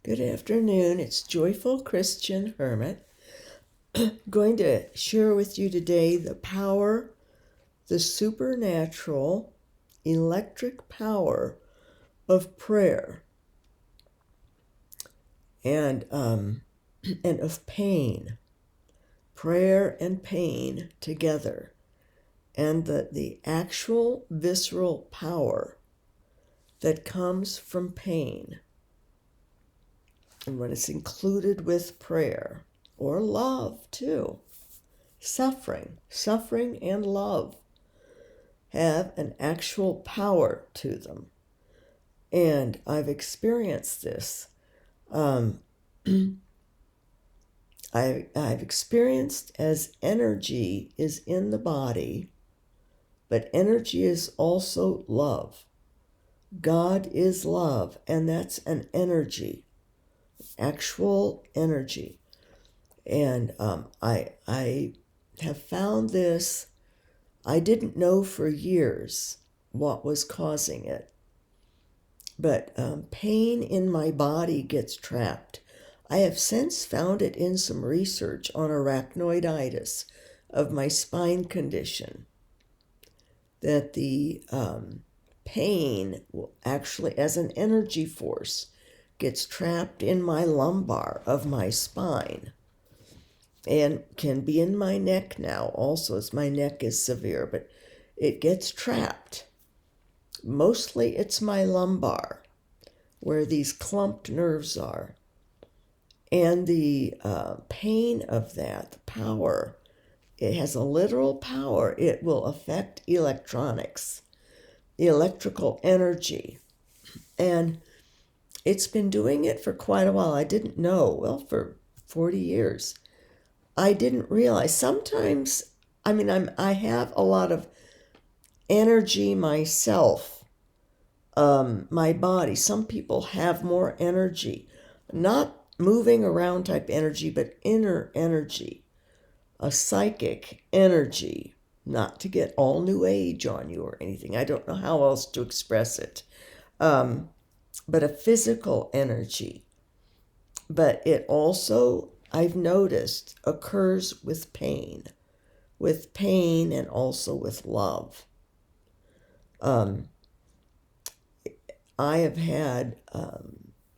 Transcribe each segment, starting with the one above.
Good afternoon. It's Joyful Christian Hermit. Going to share with you today the power, the supernatural, electric power of prayer and of pain. Prayer and pain together, and the actual visceral power that comes from pain, and what is included with prayer, or love too. Suffering and love have an actual power to them. And I've experienced this. I've experienced as energy is in the body, but energy is also love. God is love, and that's an energy, actual energy. And I have found this. I didn't know for years what was causing it, but pain in my body gets trapped. I have since found it in some research on arachnoiditis of my spine condition, that the pain will actually, as an energy force, gets trapped in my lumbar of my spine, and can be in my neck now also, as my neck is severe, but it gets trapped. Mostly it's my lumbar, where these clumped nerves are. And the pain of that, the power, it has a literal power. It will affect electronics, electrical energy. And it's been doing it for quite a while. I didn't know, for 40 years. I didn't realize. Sometimes, I have a lot of energy myself, my body. Some people have more energy, not moving around type energy, but inner energy, a psychic energy, not to get all new age on you or anything. I don't know how else to express it, but a physical energy. But it also, I've noticed, occurs with pain and also with love. I have had,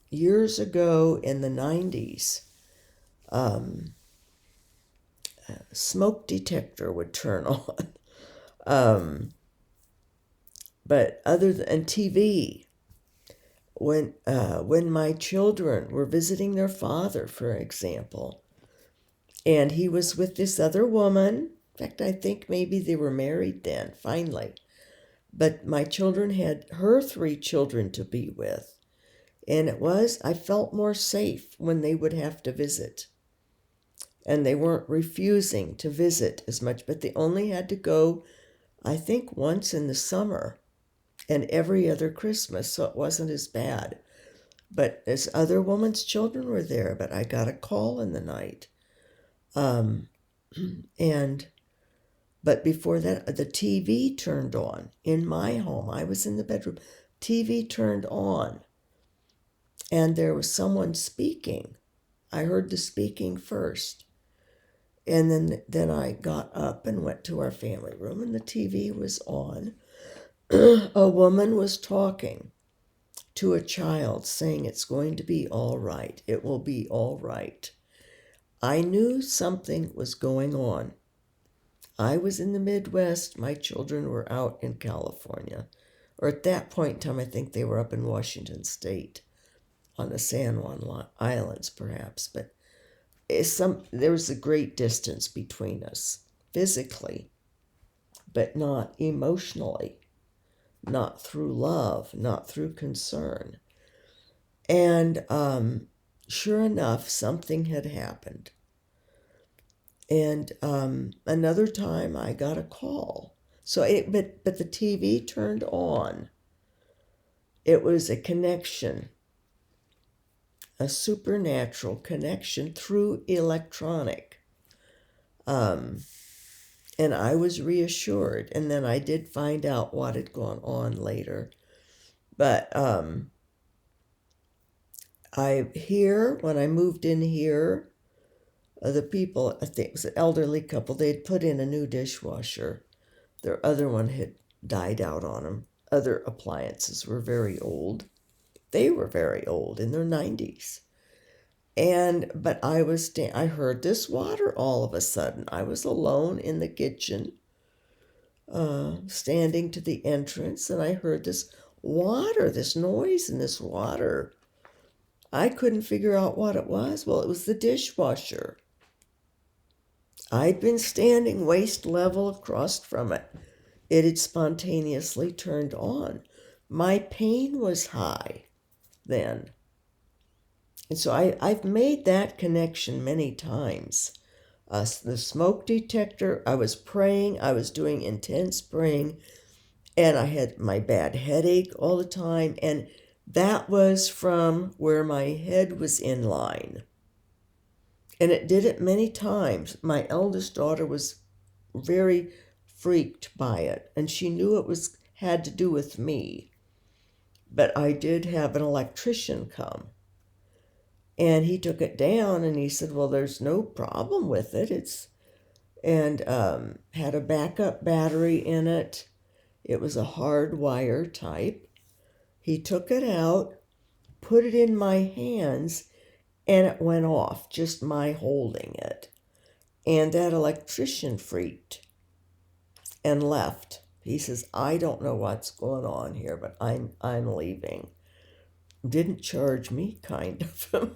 years ago in the 90s, smoke detector would turn on. But other than TV, when my children were visiting their father, for example, and he was with this other woman. In fact, I think maybe they were married then, finally. But my children had her 3 children to be with. And I felt more safe when they would have to visit. And they weren't refusing to visit as much, but they only had to go, I think, once in the summer and every other Christmas, so it wasn't as bad. But this other woman's children were there, but I got a call in the night. But before that, the TV turned on in my home. I was in the bedroom. TV turned on, and there was someone speaking. I heard the speaking first. And then I got up and went to our family room, and the TV was on. A woman was talking to a child, saying, "It's going to be all right. It will be all right." I knew something was going on. I was in the Midwest. My children were out in California. Or at that point in time, I think they were up in Washington State on the San Juan Islands, perhaps. But there was a great distance between us physically, but not emotionally, not through love, not through concern. And sure enough, something had happened. And another time I got a call. But the TV turned on. It was a connection, a supernatural connection through electronic. And I was reassured. And then I did find out what had gone on later. But when I moved in here, the people, I think it was an elderly couple, they'd put in a new dishwasher. Their other one had died out on them. Other appliances were very old. They were very old, in their 90s. But I heard this water all of a sudden. I was alone in the kitchen, standing to the entrance, and I heard this water, this noise in this water. I couldn't figure out what it was. Well, it was the dishwasher. I'd been standing waist level across from it. It had spontaneously turned on. My pain was high then. And so I've made that connection many times. The smoke detector, I was praying, I was doing intense praying, and I had my bad headache all the time, and that was from where my head was in line. And it did it many times. My eldest daughter was very freaked by it, and she knew it had to do with me. But I did have an electrician come, and he took it down, and he said, well, there's no problem with it. Had a backup battery in it. It was a hard wire type. He took it out, put it in my hands, and it went off, just my holding it. And that electrician freaked and left. He says, I don't know what's going on here, but I'm leaving. Didn't charge me, kind of.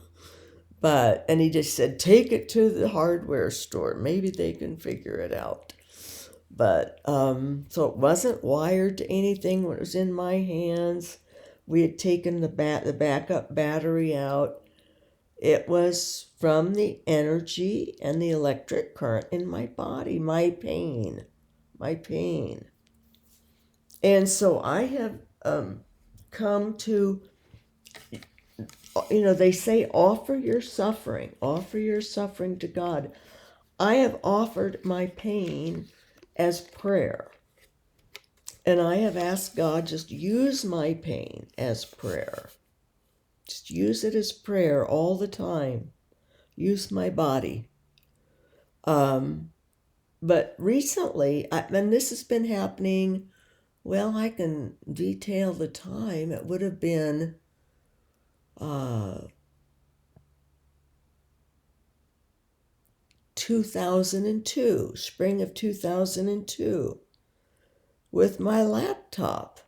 And he just said, take it to the hardware store. Maybe they can figure it out. But, so it wasn't wired to anything when it was in my hands. We had taken the backup battery out. It was from the energy and the electric current in my body, my pain. And so I have come to, they say offer your suffering to God. I have offered my pain as prayer. And I have asked God, just use my pain as prayer. Just use it as prayer all the time. Use my body. But recently, and this has been happening, well, I can detail the time. It would have been 2002, spring of 2002, with my laptop.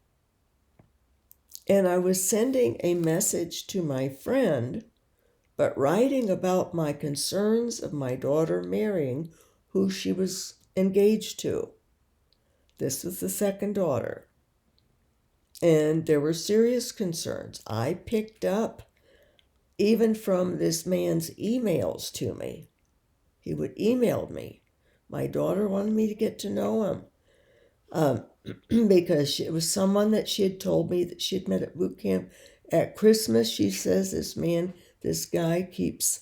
And I was sending a message to my friend, but writing about my concerns of my daughter marrying who she was engaged to. This was the second daughter. And there were serious concerns. I picked up even from this man's emails to me. He would email me. My daughter wanted me to get to know him because it was someone that she had told me that she had met at boot camp. At Christmas, she says, this guy keeps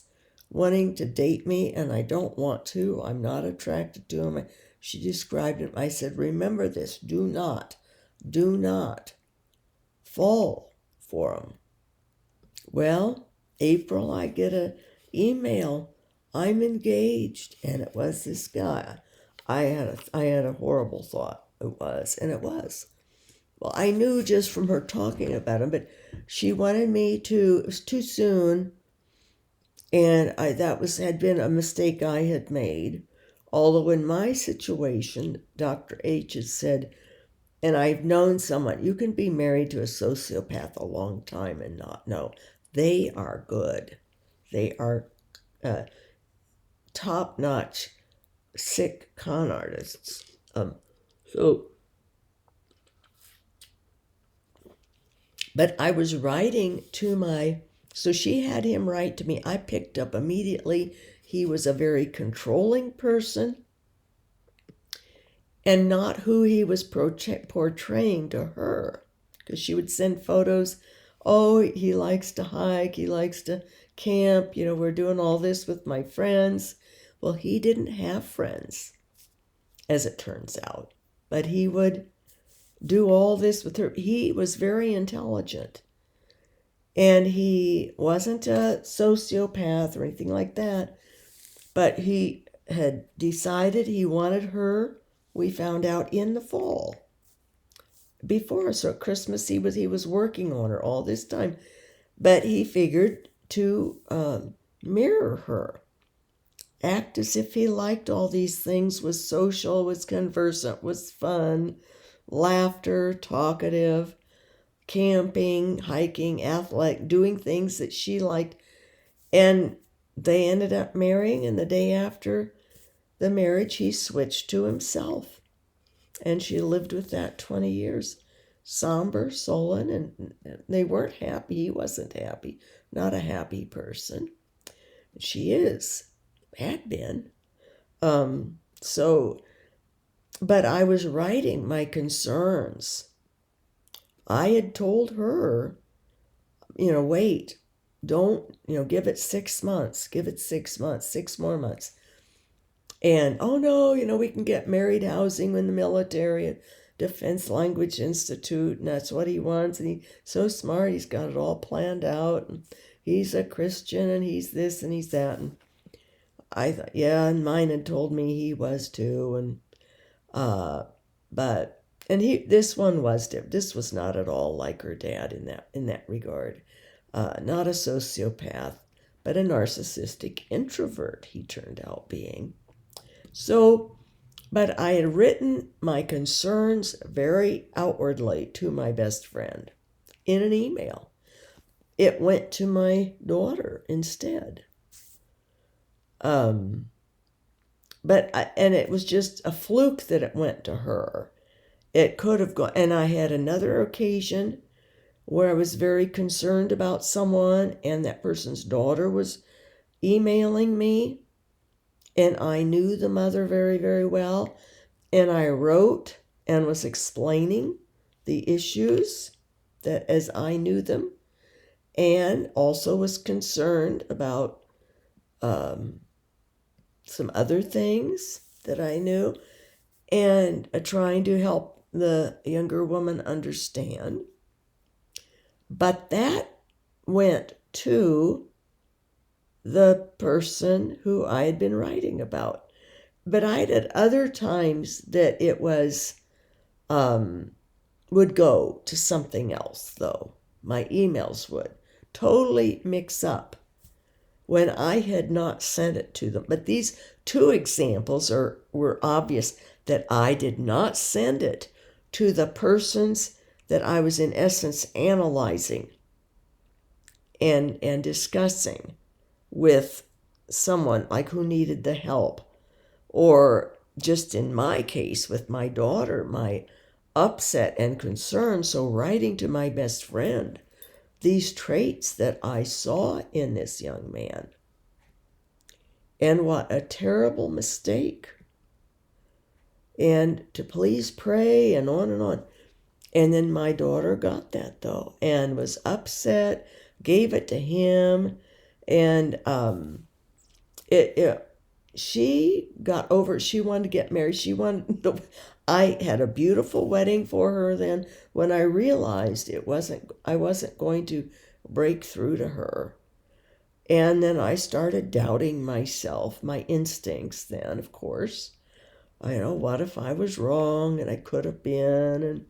wanting to date me, and I don't want to. I'm not attracted to him. She described him. I said, remember this. Do not fall for him. Well, April, I get an email. I'm engaged, and it was this guy. I had a horrible thought. It was. Well, I knew just from her talking about him, but she wanted me to. It was too soon, and had been a mistake I had made. Although in my situation, Dr. H had said, and I've known someone, you can be married to a sociopath a long time and not know. They are good. They are top-notch, sick con artists. But I was writing to so she had him write to me. I picked up immediately. He was a very controlling person and not who he was portraying to her. Because she would send photos. Oh, he likes to hike. He likes to camp. We're doing all this with my friends. Well, he didn't have friends, as it turns out. But he would do all this with her. He was very intelligent. And he wasn't a sociopath or anything like that, but he had decided he wanted her, we found out, in the fall. Before, so at Christmas he was working on her all this time, but he figured to mirror her, act as if he liked all these things, was social, was conversant, was fun, laughter, talkative, camping, hiking, athletic, doing things that she liked. And they ended up marrying, and the day after the marriage, he switched to himself. And she lived with that 20 years. Somber, sullen, and they weren't happy. He wasn't happy. Not a happy person. She had been. But I was writing my concerns. I had told her, wait, don't, give it 6 months, give it 6 months, 6 more months. And, oh no, we can get married housing in the military at Defense Language Institute, and that's what he wants. And he's so smart, he's got it all planned out. And he's a Christian, and he's this, and he's that. And I thought, yeah, and mine had told me he was too. And, this one was different. This was not at all like her dad in that regard. Not a sociopath, but a narcissistic introvert he turned out being. So, but I had written my concerns very outwardly to my best friend in an email. It went to my daughter instead. And it was just a fluke that it went to her. It could have gone, and I had another occasion where I was very concerned about someone, and that person's daughter was emailing me, and I knew the mother very, very well, and I wrote and was explaining the issues that as I knew them, and also was concerned about some other things that I knew, and trying to help the younger woman understand. But that went to the person who I had been writing about. But I had other times that it was, would go to something else, though. My emails would totally mix up when I had not sent it to them. But these two examples were obvious that I did not send it to the persons that I was in essence analyzing and discussing with someone like who needed the help, or just in my case with my daughter, my upset and concern. So writing to my best friend these traits that I saw in this young man, and what a terrible mistake, and to please pray, and on and on. And then my daughter got that though, and was upset, gave it to him, and she got over it. She wanted to get married. I had a beautiful wedding for her then, when I realized I wasn't going to break through to her. And then I started doubting myself, my instincts then, of course. What if I was wrong, and I could have been, and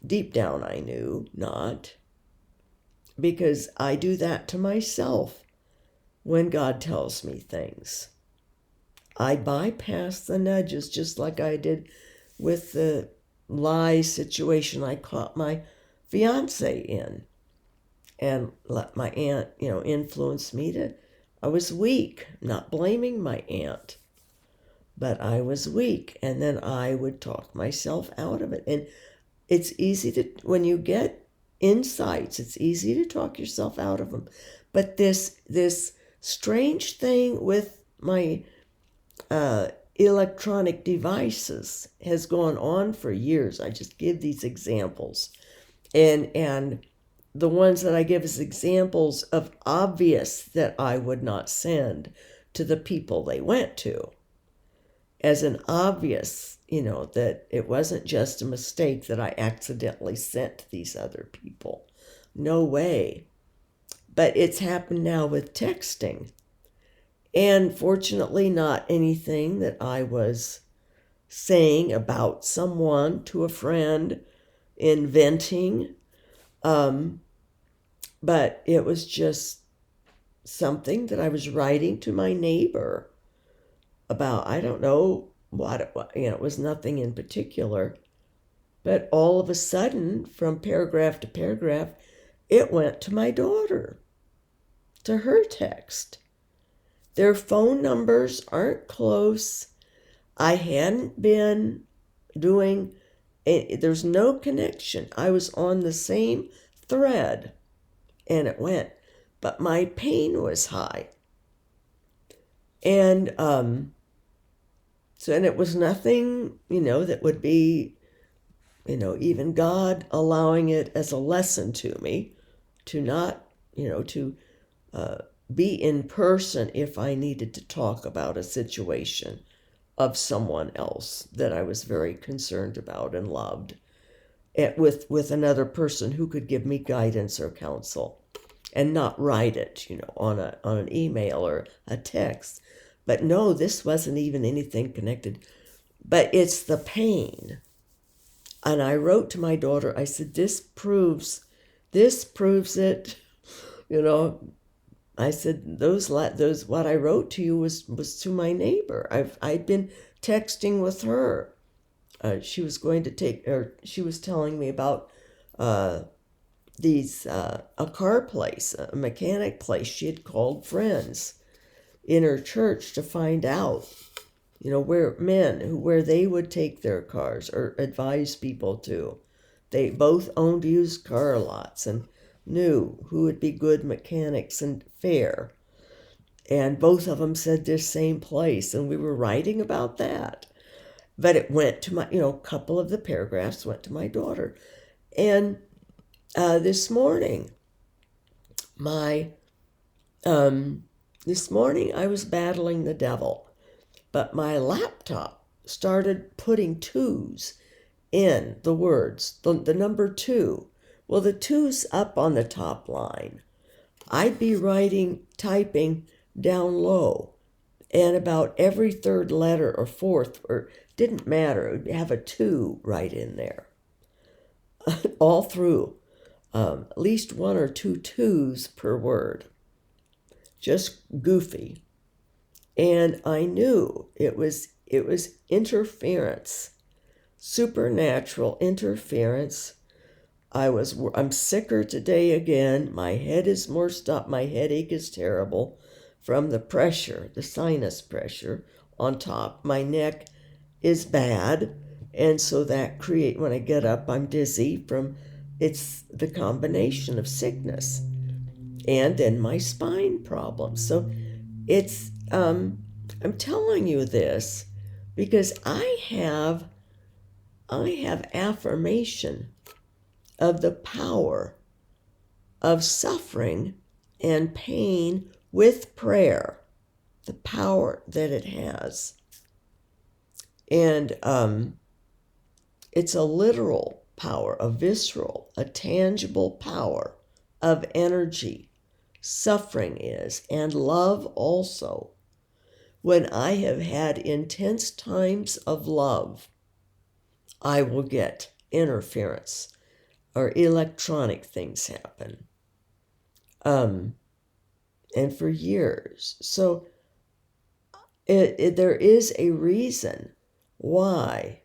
deep down I knew not, because I do that to myself when God tells me things. I bypass the nudges, just like I did with the lie situation I caught my fiance in, and let my aunt, influence me I was weak, not blaming my aunt, but I was weak, and then I would talk myself out of it. And it's easy when you get insights, it's easy to talk yourself out of them. But this strange thing with my electronic devices has gone on for years. I just give these examples, and the ones that I give as examples of obvious that I would not send to the people they went to, as an obvious, that it wasn't just a mistake that I accidentally sent to these other people. no way. But it's happened now with texting. And fortunately, not anything that I was saying about someone to a friend, inventing. But it was just something that I was writing to my neighbor about. I don't know what it was. It was nothing in particular. But all of a sudden, from paragraph to paragraph, it went to my daughter, to her text. Their phone numbers aren't close. I hadn't been doing, there's no connection. I was on the same thread and it went, but my pain was high. And and it was nothing, that would be, even God allowing it as a lesson to me to not, to be in person if I needed to talk about a situation of someone else that I was very concerned about and loved, with another person who could give me guidance or counsel, and not write it, on an email or a text. But no, this wasn't even anything connected. But it's the pain. And I wrote to my daughter, I said, this proves it, I said, those what I wrote to you was to my neighbor. I'd been texting with her. She was telling me about a car place, a mechanic place. She had called friends in her church to find out, where they would take their cars or advise people to. They both owned used car lots and knew who would be good mechanics and fair. And both of them said this same place, and we were writing about that. But it went to my, a couple of the paragraphs went to my daughter. And this morning I was battling the devil, but my laptop started putting twos in the words, the number 2. Well, the 2's up on the top line. I'd be typing down low, and about every third letter or fourth, or didn't matter, it would have a 2 right in there. All through, at least 1 or 2 twos per word. Just goofy. And I knew it was interference, supernatural interference. I'm sicker today again. My head is more stopped. My headache is terrible from the pressure, the sinus pressure on top. My neck is bad. And so that when I get up, I'm dizzy it's the combination of sickness and then my spine problems. So it's, I'm telling you this because I have affirmation of the power of suffering and pain with prayer, the power that it has. And it's a literal power, a visceral, a tangible power of energy. Suffering is, and love also. When I have had intense times of love, I will get interference or electronic things happen. And for years. So there is a reason why.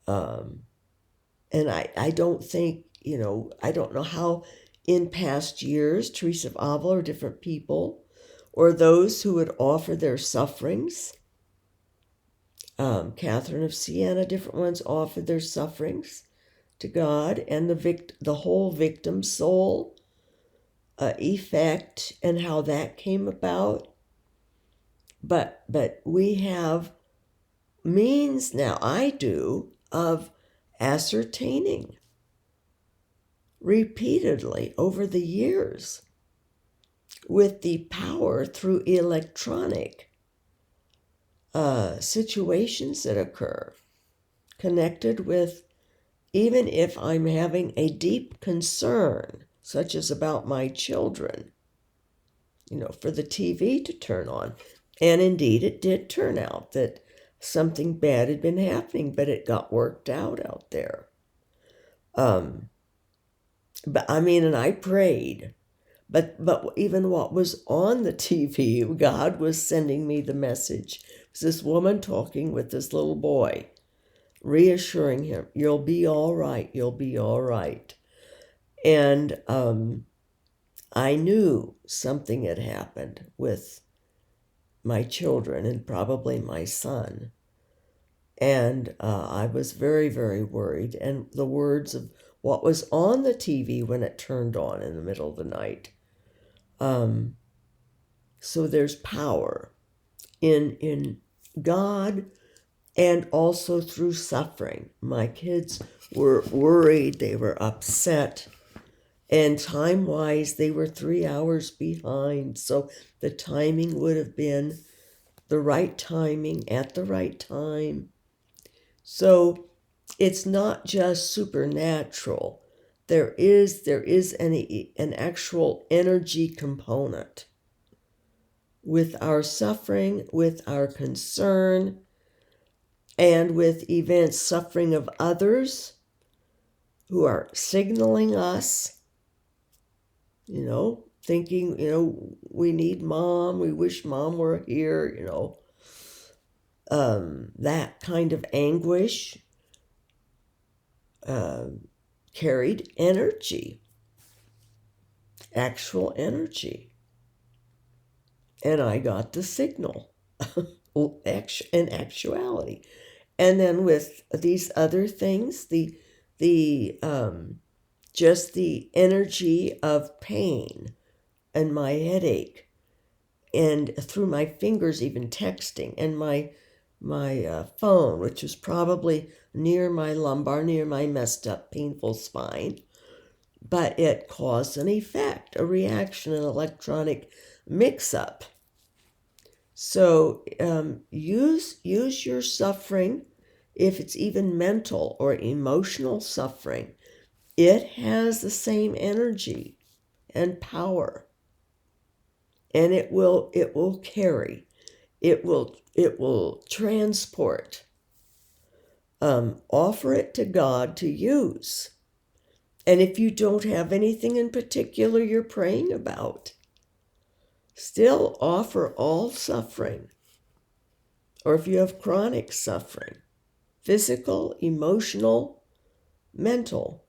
And I don't think, I don't know how in past years, Teresa of Avila or different people, or those who would offer their sufferings, Catherine of Siena, different ones offered their sufferings to God, and the whole victim soul effect and how that came about. But we have means now, I do, of ascertaining repeatedly over the years with the power through electronic situations that occur connected with even if I'm having a deep concern, such as about my children, for the TV to turn on. And indeed, it did turn out that something bad had been happening, but it got worked out there. And I prayed. But even what was on the TV, God was sending me the message. It was this woman talking with this little boy, reassuring him, "You'll be all right, you'll be all right." And I knew something had happened with my children and probably my son. And I was very, very worried. And the words of what was on the TV when it turned on in the middle of the night. So there's power in God and also through suffering. My kids were worried, they were upset, and time-wise, they were 3 hours behind. So the timing would have been the right timing at the right time. So it's not just supernatural. There is an actual energy component with our suffering, with our concern, and with events, suffering of others who are signaling us, thinking, we need mom, we wish mom were here, that kind of anguish carried energy, actual energy. And I got the signal in actuality. And then with these other things, just the energy of pain and my headache, and through my fingers even texting, and my phone, which was probably near my lumbar, near my messed up, painful spine, but it caused an effect, a reaction, an electronic mix-up. So use your suffering, if it's even mental or emotional suffering. It has the same energy and power, and it will carry, it will transport. Offer it to God to use. And if you don't have anything in particular you're praying about, still offer all suffering. Or if you have chronic suffering, physical, emotional, mental,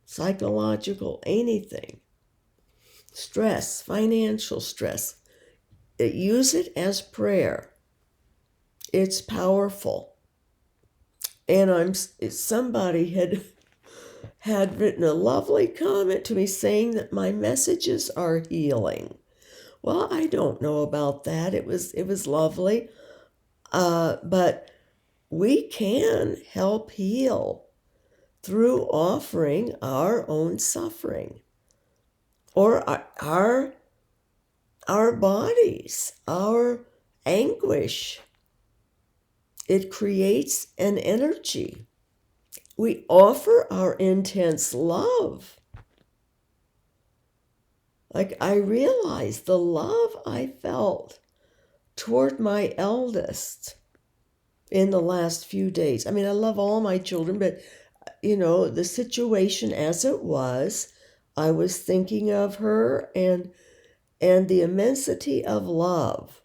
psychological, anything, stress, financial stress, use it as prayer. It's powerful. And somebody had written a lovely comment to me saying that my messages are healing. Well, I don't know about that. It was lovely. But we can help heal through offering our own suffering, or our bodies, our anguish. It creates an energy. We offer our intense love. Like, I realized the love I felt toward my eldest in the last few days. I love all my children, but, the situation as it was, I was thinking of her and the immensity of love.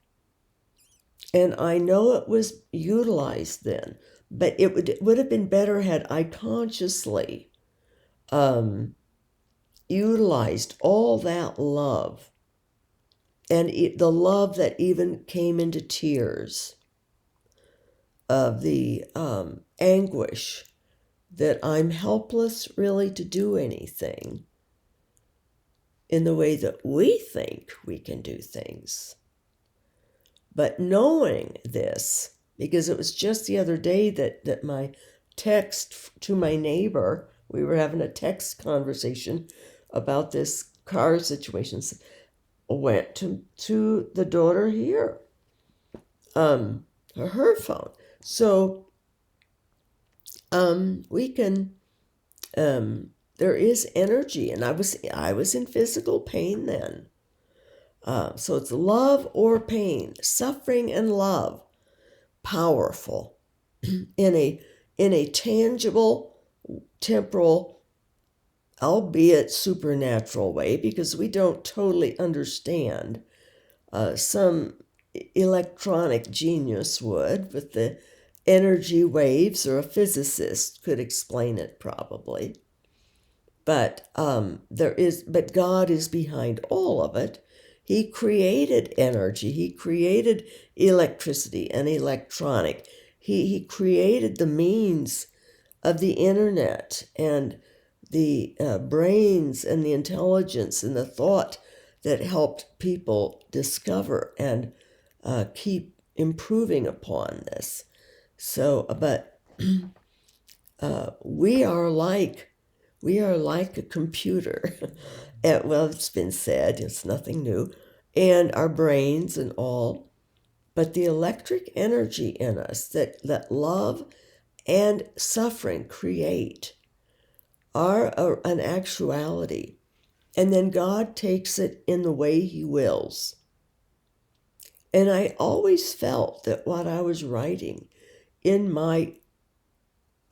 And I know it was utilized then, but it would have been better had I consciously utilized all that love, and the love that even came into tears of the anguish that I'm helpless really to do anything in the way that we think we can do things. But knowing this, because it was just the other day that my text to my neighbor, we were having a text conversation about this car situation, went to the daughter here, her phone. So we can there is energy, and I was in physical pain then. So it's love or pain, suffering and love, powerful in a tangible, temporal, albeit supernatural way, because we don't totally understand. Some electronic genius would, with the energy waves, or a physicist could explain it probably. But but God is behind all of it. He created energy. He created electricity and electronic. He created the means of the internet and the brains and the intelligence and the thought that helped people discover and keep improving upon this. So, but we are like a computer. Well, it's been said, it's nothing new, and our brains and all. But the electric energy in us that love and suffering create are an actuality. And then God takes it in the way He wills. And I always felt that what I was writing, in my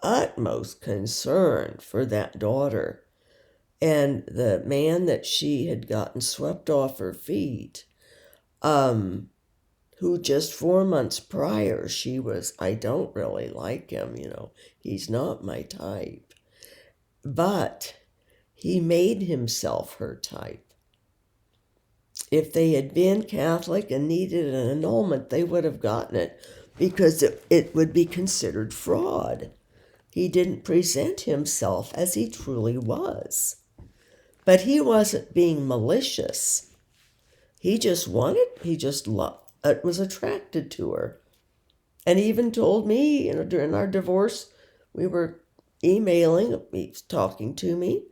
utmost concern for that daughter and the man that she had gotten swept off her feet, who just 4 months prior she was, I don't really like him, he's not my type. But he made himself her type. If they had been Catholic and needed an annulment, they would have gotten it, because it would be considered fraud. He didn't present himself as he truly was. But he wasn't being malicious. He just was attracted to her. And he even told me, during our divorce, we were emailing, he was talking to me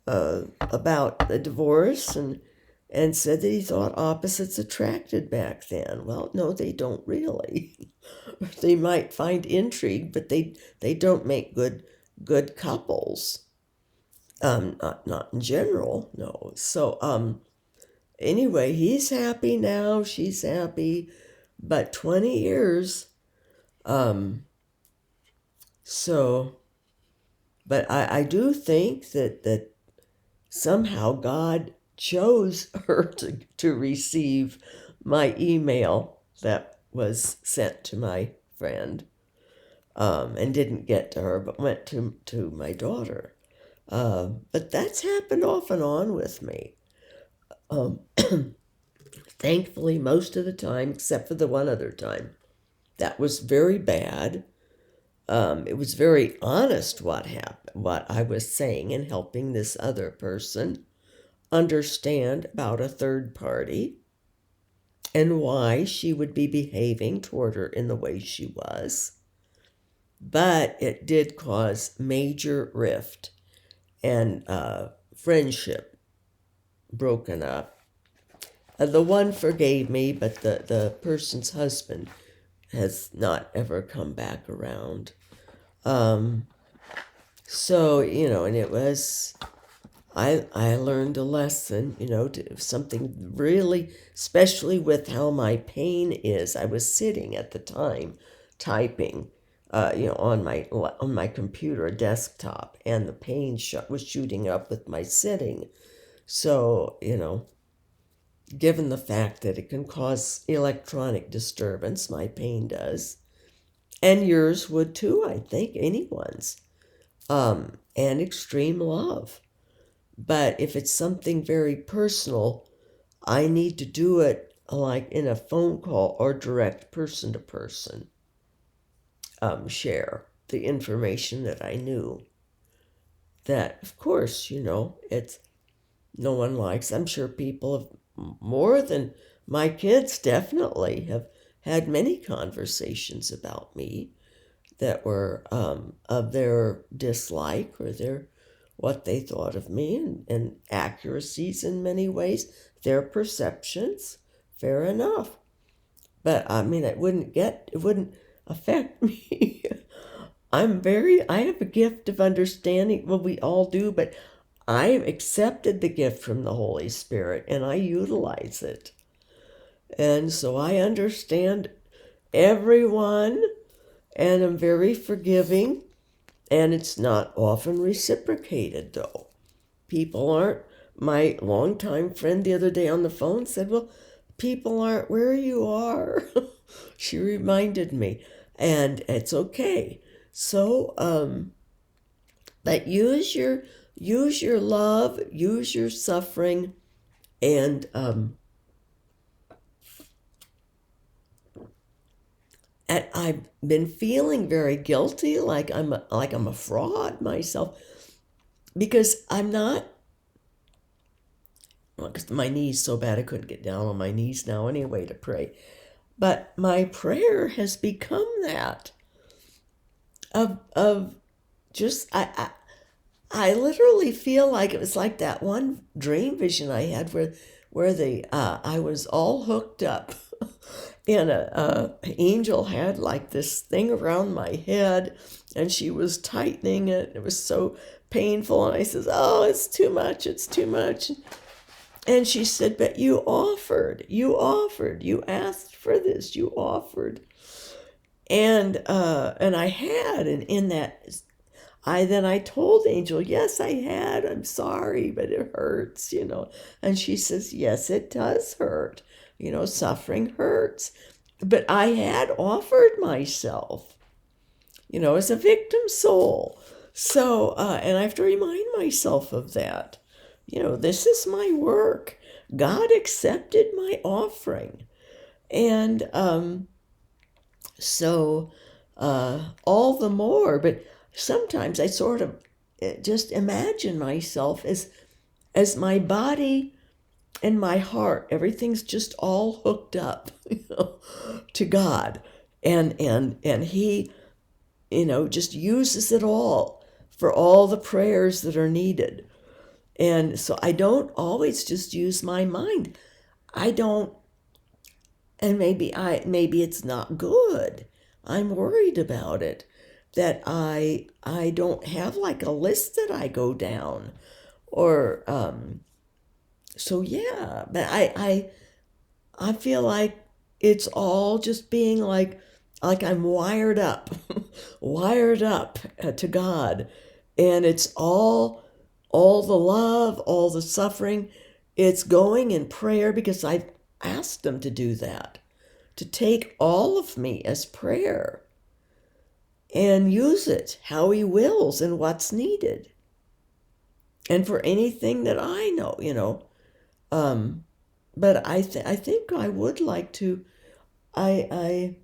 about the divorce, and said that he thought opposites attracted back then. Well, no, they don't really. They might find intrigue, but they don't make good couples. Not in general, no. So anyway, he's happy now, she's happy, but 20 years. So, but I do think that somehow God chose her to receive my email that was sent to my friend, and didn't get to her, but went to my daughter. But that's happened off and on with me. Thankfully, most of the time, except for the one other time. That was very bad. It was very honest what happened, what I was saying, and helping this other person understand about a third party and why she would be behaving toward her in the way she was. But it did cause major rift and friendship broken up. The one forgave me, but the person's husband has not ever come back around. So, and it was, I learned a lesson, something really, especially with how my pain is. I was sitting at the time typing, on my computer, a desktop, and the pain was shooting up with my sitting. So, given the fact that it can cause electronic disturbance, my pain does, and yours would too, I think, anyone's, and extreme love. But if it's something very personal, I need to do it like in a phone call or direct person to person, share the information that I knew. That, of course, it's no one likes. I'm sure people have, more than my kids definitely, have had many conversations about me that were of their dislike or what they thought of me, and accuracies in many ways, their perceptions. Fair enough. But I mean, it wouldn't affect me. I have a gift of understanding. Well, we all do, but I've accepted the gift from the Holy Spirit and I utilize it. And so I understand everyone and I'm very forgiving, and it's not often reciprocated though. People aren't. My longtime friend the other day on the phone said, well, people aren't where you are. She reminded me, and it's okay. So, but use your love, use your suffering, and I've been feeling very guilty, like I'm a fraud myself, because I'm not. Well, because my knees so bad I couldn't get down on my knees now anyway to pray. But my prayer has become that of just I literally feel like it was like that one dream vision I had where the I was all hooked up, and a angel had like this thing around my head, and she was tightening it. It was so painful, and I says, "Oh, it's too much. It's too much." And she said, "But you offered. You asked for this. You offered." And I had, and in that, I told Angel, "Yes, I had. I'm sorry, but it hurts, you know." And she says, "Yes, it does hurt. You know, suffering hurts." But I had offered myself, you know, as a victim soul. So, and I have to remind myself of that. You know, this is my work. God accepted my offering. And so all the more, but sometimes I sort of just imagine myself as my body and my heart, everything's just all hooked up, you know, to God. And he, you know, just uses it all for all the prayers that are needed. And so I don't always just use my mind. I don't, and maybe it's not good. I'm worried about it, that I don't have like a list that I go down, or so yeah. But I feel like it's all just being like I'm wired up, wired up to God, and it's all the love, all the suffering. It's going in prayer because I've asked Him to do that, to take all of me as prayer and use it how He wills and what's needed. And for anything that I know, you know. But I think I would like to. I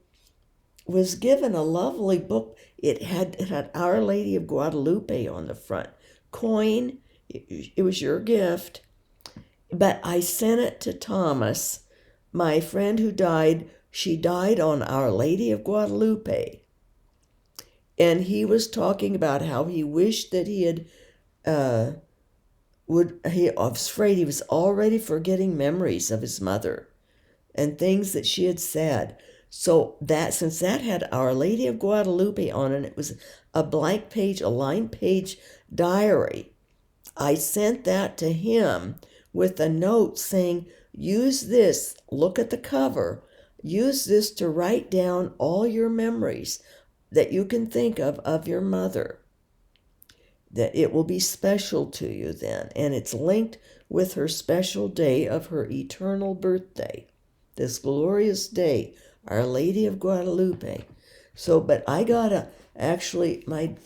was given a lovely book. It had Our Lady of Guadalupe on the front. Coin. It was your gift. But I sent it to Thomas, my friend who died. She died on Our Lady of Guadalupe. And he was talking about how he wished that he had I was afraid he was already forgetting memories of his mother and things that she had said. So that, since that had Our Lady of Guadalupe on it, it was a blank page, a line page diary. I sent that to him with a note saying, use this, look at the cover, use this to write down all your memories that you can think of your mother. That it will be special to you then. And it's linked with her special day of her eternal birthday, this glorious day, Our Lady of Guadalupe. So, but I got actually, my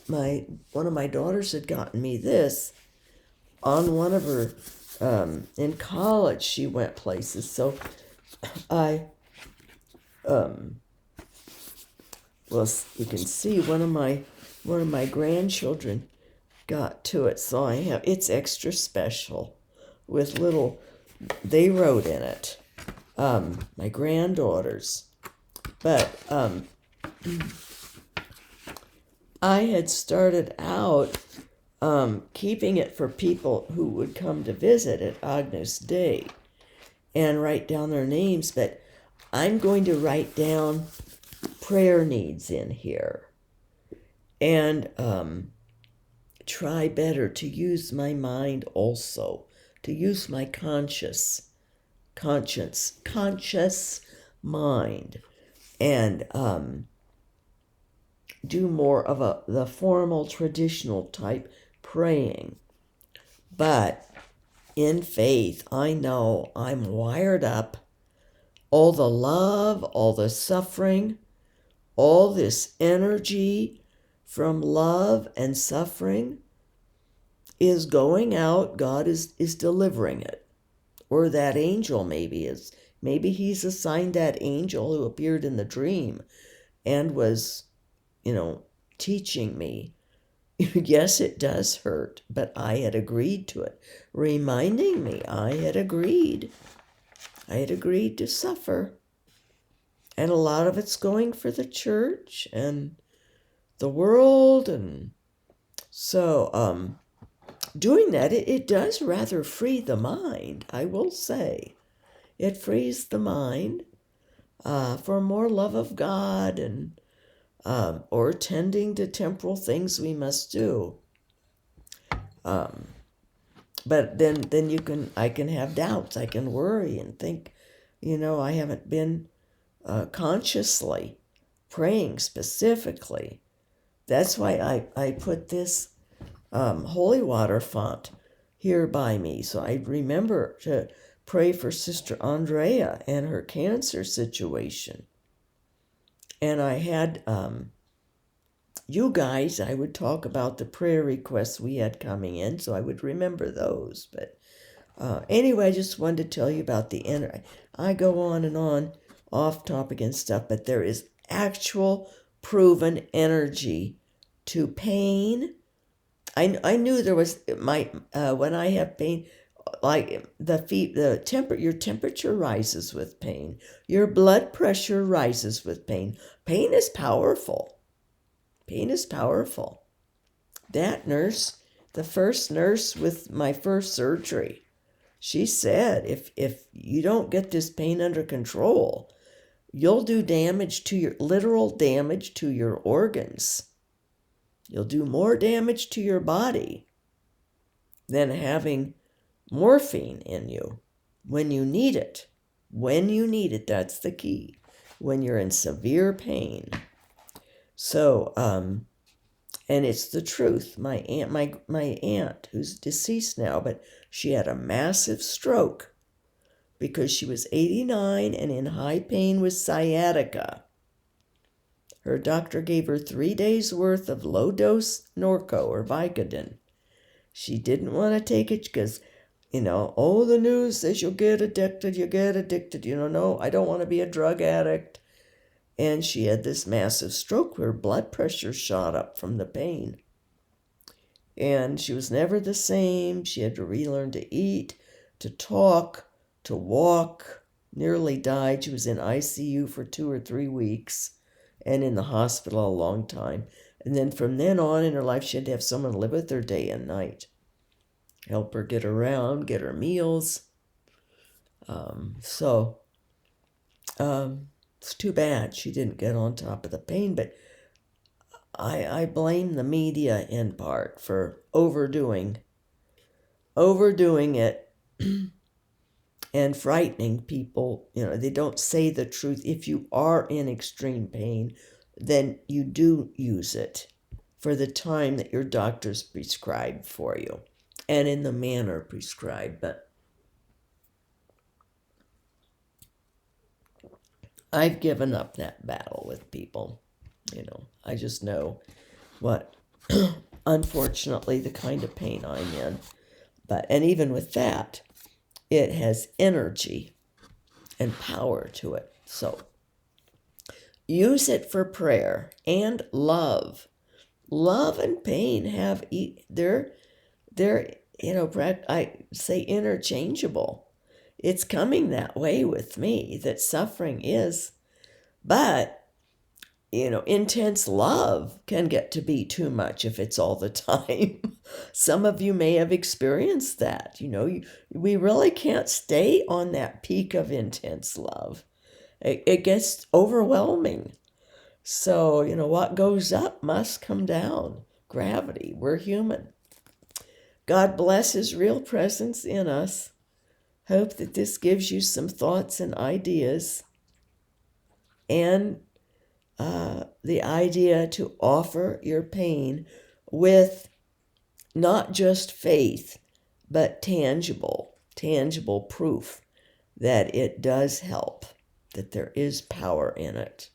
one of my daughters had gotten me this on one of her, in college she went places. So I, well, you can see one of my grandchildren got to it, so I have, it's extra special with little, they wrote in it, my granddaughters. But I had started out keeping it for people who would come to visit at Agnus Dei and write down their names, but I'm going to write down prayer needs in here. and try better to use my mind also, to use my conscious mind, and do more of the formal traditional type praying. But in faith, I know I'm wired up. All the love, all the suffering, all this energy from love and suffering is going out. God is delivering it. Or that angel maybe he's assigned that angel who appeared in the dream and was, teaching me. Yes, it does hurt, but I had agreed to it, reminding me I had agreed to suffer. And a lot of it's going for the church and the world. And so doing that, it does rather free the mind, I will say. It frees the mind for more love of God, and or tending to temporal things we must do. But then I can have doubts. I can worry and think, I haven't been consciously praying specifically. That's why I put this holy water font here by me, so I remember to pray for Sister Andrea and her cancer situation. And I had you guys, I would talk about the prayer requests we had coming in, so I would remember those. But anyway, I just wanted to tell you about the inner. I go on and on, off topic and stuff, but there is actual proven energy to pain. I knew there was when I have pain, like your temperature rises with pain, your blood pressure rises with pain. Pain is powerful. Pain is powerful. That nurse, the first nurse with my first surgery, she said, if you don't get this pain under control, you'll do literal damage to your organs. You'll do more damage to your body than having morphine in you when you need it. When you need it, that's the key. When you're in severe pain. So, and it's the truth. My aunt, who's deceased now, but she had a massive stroke because she was 89 and in high pain with sciatica. Her doctor gave her 3 days worth of low-dose Norco or Vicodin. She didn't want to take it because, the news says you'll get addicted. No, I don't want to be a drug addict. And she had this massive stroke where blood pressure shot up from the pain. And she was never the same. She had to relearn to eat, to talk, to walk. Nearly died. She was in ICU for 2 or 3 weeks and in the hospital a long time. And then from then on in her life, she had to have someone live with her day and night. Help her get around, get her meals. It's too bad she didn't get on top of the pain, but I blame the media in part for overdoing it and frightening people. They don't say the truth. If you are in extreme pain, then you do use it for the time that your doctor's prescribed for you and in the manner prescribed. But I've given up that battle with people. I just know what, unfortunately, the kind of pain I'm in. And even with that, it has energy and power to it. So use it for prayer and love. Love and pain have they're I say interchangeable. It's coming that way with me, that suffering is. But, intense love can get to be too much if it's all the time. Some of you may have experienced that. We really can't stay on that peak of intense love. It gets overwhelming. So, what goes up must come down. Gravity, we're human. God bless his real presence in us. Hope that this gives you some thoughts and ideas, and the idea to offer your pain with not just faith, but tangible proof that it does help, that there is power in it.